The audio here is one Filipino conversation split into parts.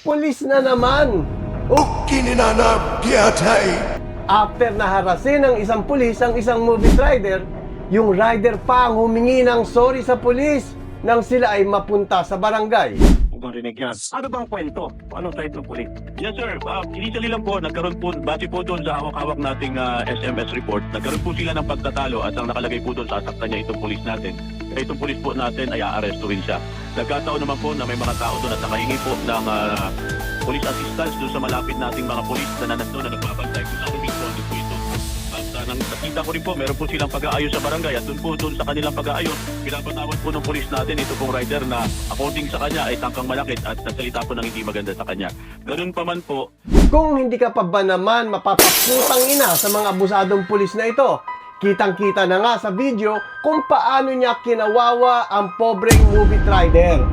pulis na naman. After naharasin ng isang pulis ang isang movie rider, yung rider pa ang humingi ng sorry sa pulis nang sila ay mapunta sa barangay. Marinig yan. Ano bang kwento? Anong type ng pulis? Yes sir, initially lang po, nagkaroon po, base po doon sa hawak-hawak nating SMS report, nagkaroon po sila ng pagtatalo at ang nakalagay po doon, sasaktan niya itong pulis natin. Kaya itong pulis po natin ay aarestuhin siya. Nagkataon naman po na may mga tao doon at nakahingi po ng police assistance doon sa malapit nating mga pulis na nandun na nagbabantay. Kung saan responde po ito. At nang nakita ko rin po, meron po silang pag-aayos sa barangay at doon sa kanilang pag-aayos, pinapatawad po ng pulis natin ito pong rider na according sa kanya ay tangkang malakit at nagsalita po ng hindi maganda sa kanya. Ganun pa man po. Kung hindi ka pa ba naman mapapakutang ina sa mga abusadong pulis na ito, kitang-kita na nga sa video kung paano niya kinawawa ang pobreng movie rider.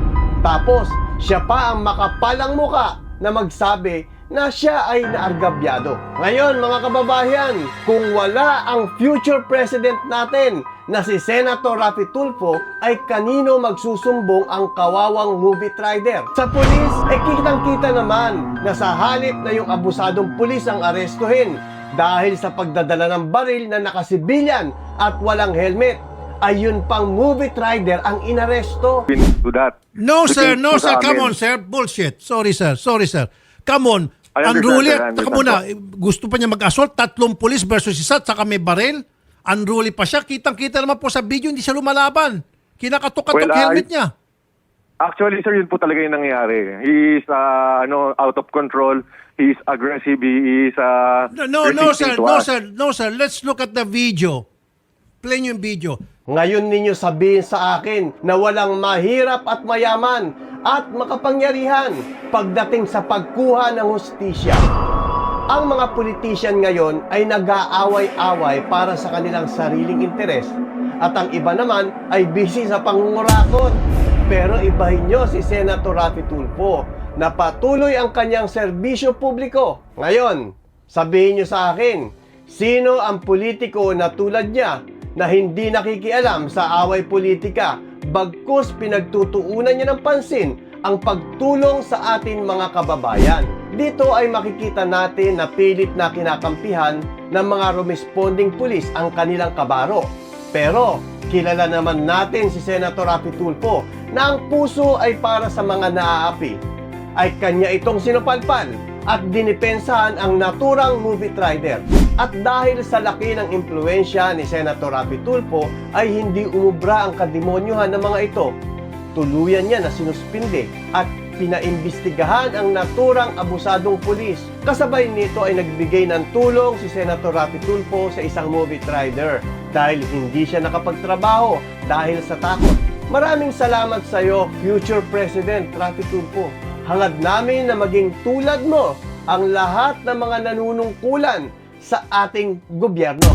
Tapos, siya pa ang makapalang muka na magsabi na siya ay naargabyado. Ngayon mga kababayan, kung wala ang future president natin na si Senator Raffy Tulfo, ay kanino magsusumbong ang kawawang movie rider? Sa pulis, kitang-kita naman na sa halip na yung abusadong pulis ang arestuhin dahil sa pagdadala ng baril na nakasibilyan at walang helmet, ayun pang movie rider ang inaresto. No sir, no sir, come on sir, bullshit. Sorry sir. Come on. Unruly, taka muna, gusto pa niya mag-assault, 3 pulis versus isa, saka may baril. Unruly pa siya, kitang-kita naman po sa video, hindi siya lumalaban. Kinakatok-katok helmet niya. Actually, sir, yun po talaga yung nangyayari. He is out of control. He is aggressive. He is No, sir. Let's look at the video. Play niyo yung video. Ngayon ninyo sabihin sa akin na walang mahirap at mayaman at makapangyarihan pagdating sa pagkuha ng hustisya. Ang mga politician ngayon ay nag-aaway-away para sa kanilang sariling interes at ang iba naman ay busy sa pangungurakot. Pero ibahin nyo si Senator Raffy Tulfo na patuloy ang kanyang serbisyo publiko. Ngayon, sabihin nyo sa akin, sino ang politiko na tulad niya na hindi nakikialam sa away politika, bagkus pinagtutuunan niya ng pansin ang pagtulong sa atin mga kababayan. Dito ay makikita natin na pilit na kinakampihan ng mga responding pulis ang kanilang kabaro. Pero kilala naman natin si Senator Raffy Tulfo na ang puso ay para sa mga naaapi. Ay kanya itong sinupalpal at dinipensahan ang naturang movie rider. At dahil sa laki ng impluensya ni Senator Raffy Tulfo ay hindi umubra ang kademonyuhan ng mga ito. Tuluyan niya na sinuspinde at pinaimbestigahan ang naturang abusadong pulis. Kasabay nito ay nagbigay ng tulong si Senator Raffy Tulfo sa isang movie rider dahil hindi siya nakapagtrabaho dahil sa takot. Maraming salamat sa iyo, future President Raffy Tulfo. Hangad namin na maging tulad mo ang lahat ng mga nanunungkulan sa ating gobyerno.